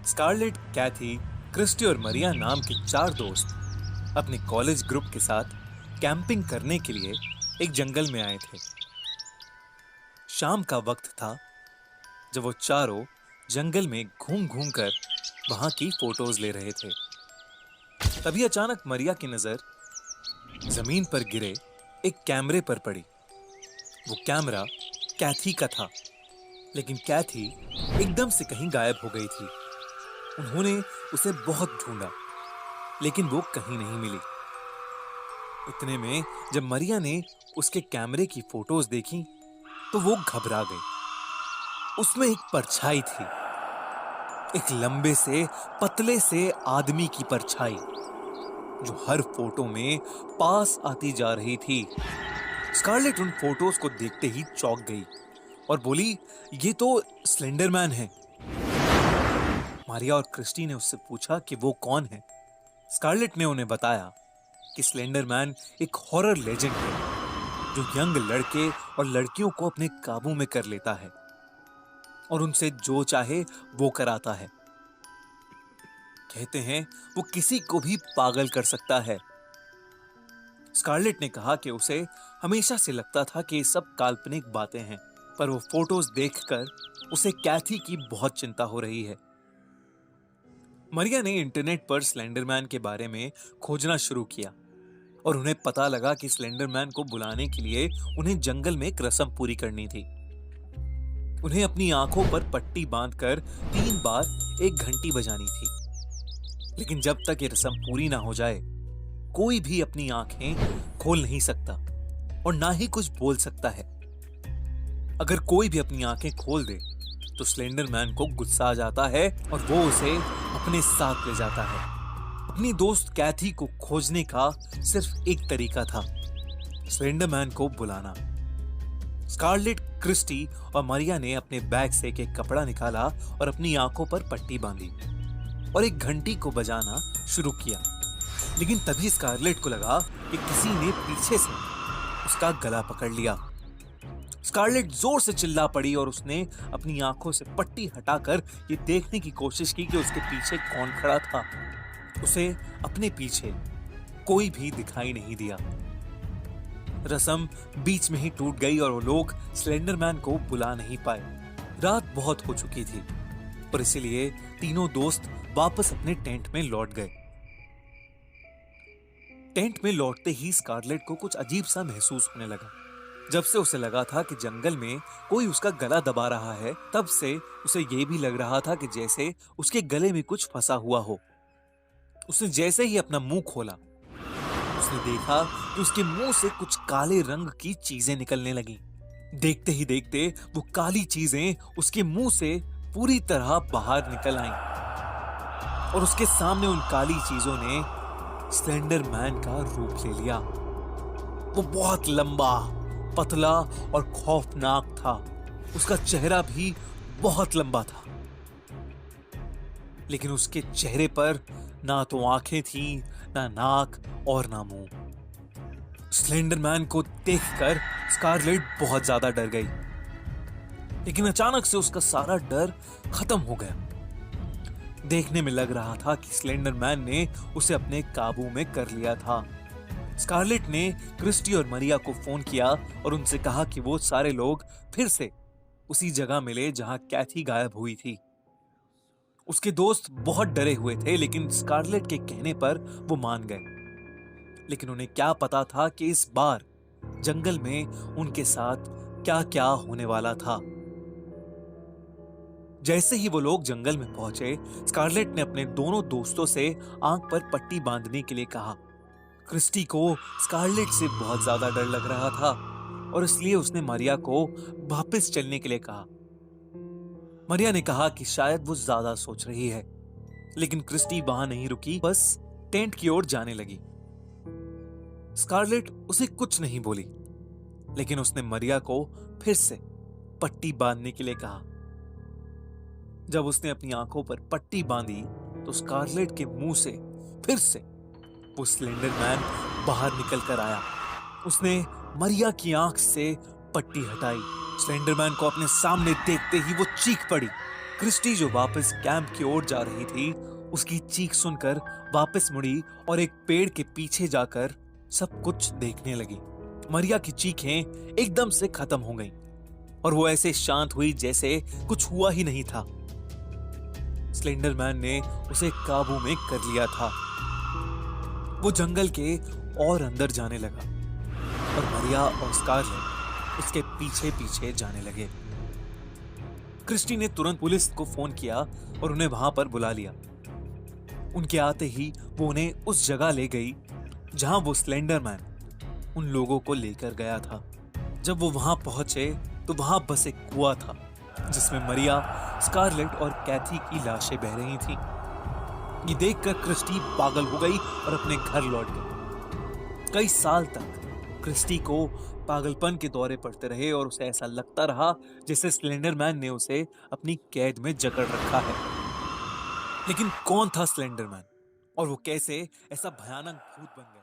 Scarlett, कैथी, Christie और मरिया नाम के चार दोस्त अपने कॉलेज ग्रुप के साथ कैंपिंग करने के लिए एक जंगल में आए थे। शाम का वक्त था जब वो चारों जंगल में घूम घूम कर वहां की फोटोज ले रहे थे। तभी अचानक मरिया की नजर जमीन पर गिरे एक कैमरे पर पड़ी। वो कैमरा कैथी का था, लेकिन कैथी एकदम से कहीं गायब हो गई थी। उन्होंने उसे बहुत ढूंढा, लेकिन वो कहीं नहीं मिली। इतने में जब मरिया ने उसके कैमरे की फोटोज देखी तो वो घबरा गई। उसमें एक परछाई थी, एक लंबे से पतले से आदमी की परछाई जो हर फोटो में पास आती जा रही थी। स्कारलेट उन फोटोज को देखते ही चौंक गई और बोली, ये तो स्लेंडरमैन है। मारिया और क्रिस्टी ने उससे पूछा कि वो कौन है। स्कारलेट ने उन्हें बताया कि स्लेंडरमैन एक हॉरर लेजेंड है जो यंग लड़के और लड़कियों को अपने काबू में कर लेता है और उनसे जो चाहे वो कराता है। कहते हैं वो किसी को भी पागल कर सकता है। स्कारलेट ने कहा कि उसे हमेशा से लगता था कि ये सब काल्पनिक बातें हैं, पर वो फोटोज देखकर उसे कैथी की बहुत चिंता हो रही है। मरिया ने इंटरनेट पर स्लेंडरमैन के बारे में खोजना शुरू किया और उन्हें पता लगा कि स्लेंडरमैन को बुलाने के लिए उन्हें जंगल में एक रस्म पूरी करनी थी। उन्हें अपनी आंखों पर पट्टी बांधकर 3 बार एक घंटी बजानी थी, लेकिन जब तक ये रस्म पूरी ना हो जाए कोई भी अपनी आंखें खोल नहीं सकता और ना ही कुछ बोल सकता है। अगर कोई भी अपनी आंखें खोल दे तो स्लेंडरमैन को गुस्सा आ जाता है और वो उसे अपने साथ ले जाता है। अपनी दोस्त कैथी को खोजने का सिर्फ एक तरीका था, स्लेंडरमैन को बुलाना। स्कारलेट, क्रिस्टी और मरिया ने अपने बैग से एक कपड़ा निकाला और अपनी आंखों पर पट्टी बांधी और एक घंटी को बजाना शुरू किया। लेकिन तभी स्कारलेट को लगा कि किसी ने पीछे से उसका गला पकड़ लिया। स्कारलेट जोर से चिल्ला पड़ी और उसने अपनी आंखों से पट्टी हटाकर ये देखने की कोशिश की कि उसके पीछे कौन खड़ा था। उसे अपने पीछे कोई भी दिखाई नहीं दिया। रस्म बीच में ही टूट गई और वो लोग स्लेंडरमैन को बुला नहीं पाए। रात बहुत हो चुकी थी और इसीलिए तीनों दोस्त वापस अपने टेंट में लौट गए। टेंट में लौटते ही स्कारलेट को कुछ अजीब सा महसूस होने लगा। जब से उसे लगा था कि जंगल में कोई उसका गला दबा रहा है, तब से उसे ये भी लग रहा था कि जैसे उसके गले में कुछ फंसा हुआ हो। उसने जैसे ही अपना मुंह खोला, उसने देखा कि उसके मुंह से कुछ काले रंग की चीजें निकलने लगी। देखते ही देखते वो काली चीजें उसके मुंह से पूरी तरह बाहर निकल आईं और उसके सामने उन काली चीजों ने स्लेंडरमैन का रूप ले लिया। वो बहुत लंबा, पतला और खौफनाक था। उसका चेहरा भी बहुत लंबा था, लेकिन उसके चेहरे पर ना तो आंखें थीं, ना नाक और ना मुंह। स्लेंडरमैन को देखकर स्कारलेट बहुत ज्यादा डर गई, लेकिन अचानक से उसका सारा डर खत्म हो गया। देखने में लग रहा था कि स्लेंडरमैन ने उसे अपने काबू में कर लिया था। स्कारलेट ने क्रिस्टी और मरिया को फोन किया और उनसे कहा कि वो सारे लोग फिर से उसी जगह मिले जहां कैथी गायब हुई थी। उसके दोस्त बहुत डरे हुए थे, लेकिन स्कारलेट के कहने पर वो मान गए। लेकिन उन्हें क्या पता था कि इस बार जंगल में उनके साथ क्या क्या होने वाला था। जैसे ही वो लोग जंगल में पहुंचे, स्कारलेट ने अपने दोनों दोस्तों से आंख पर पट्टी बांधने के लिए कहा। क्रिस्टी को स्कारलेट से बहुत ज्यादा डर लग रहा था और इसलिए उसने मरिया को वापस चलने के लिए कहा। मरिया ने कहा कि शायद वो ज्यादा सोच रही है, लेकिन क्रिस्टी वहां नहीं रुकी, बस टेंट की ओर जाने लगी। स्कारलेट उसे कुछ नहीं बोली, लेकिन उसने मरिया को फिर से पट्टी बांधने के लिए कहा। जब उसने अपनी आंखों पर पट्टी बांधी तो स्कारलेट के मुंह से फिर से वो स्लेंडरमैन बाहर निकल कर आया। उसने मरिया की आंख से पट्टी हटाई। स्लेंडरमैन को अपने सामने देखते ही वो चीख पड़ी। क्रिस्टी जो वापस कैंप की ओर जा रही थी, उसकी चीख सुनकर वापस मुड़ी और एक पेड़ के पीछे जाकर सब कुछ देखने लगी। मरिया की चीखें एकदम से खत्म हो गईं और वो ऐसे शांत हुई जैसे कुछ हुआ ही नहीं था। स्लेंडरमैन ने उसे काबू में कर लिया था। वो जंगल के और अंदर जाने लगा और मरिया और स्कारलेट उसके पीछे पीछे जाने लगे। क्रिस्टी ने तुरंत पुलिस को फोन किया और उन्हें वहां पर बुला लिया। उनके आते ही वो उन्हें उस जगह ले गई जहां वो स्लेंडरमैन उन लोगों को लेकर गया था। जब वो वहां पहुंचे तो वहां बस एक कुआं था जिसमें मरिया, स्कारलेट और कैथी की लाशें बह रही थीं। ये देखकर क्रिस्टी पागल हो गई और अपने घर लौट गई। कई साल तक क्रिस्टी को पागलपन के दौरे पड़ते रहे और उसे ऐसा लगता रहा जैसे स्लेंडरमैन ने उसे अपनी कैद में जकड़ रखा है। लेकिन कौन था स्लेंडरमैन और वो कैसे ऐसा भयानक भूत बन गया?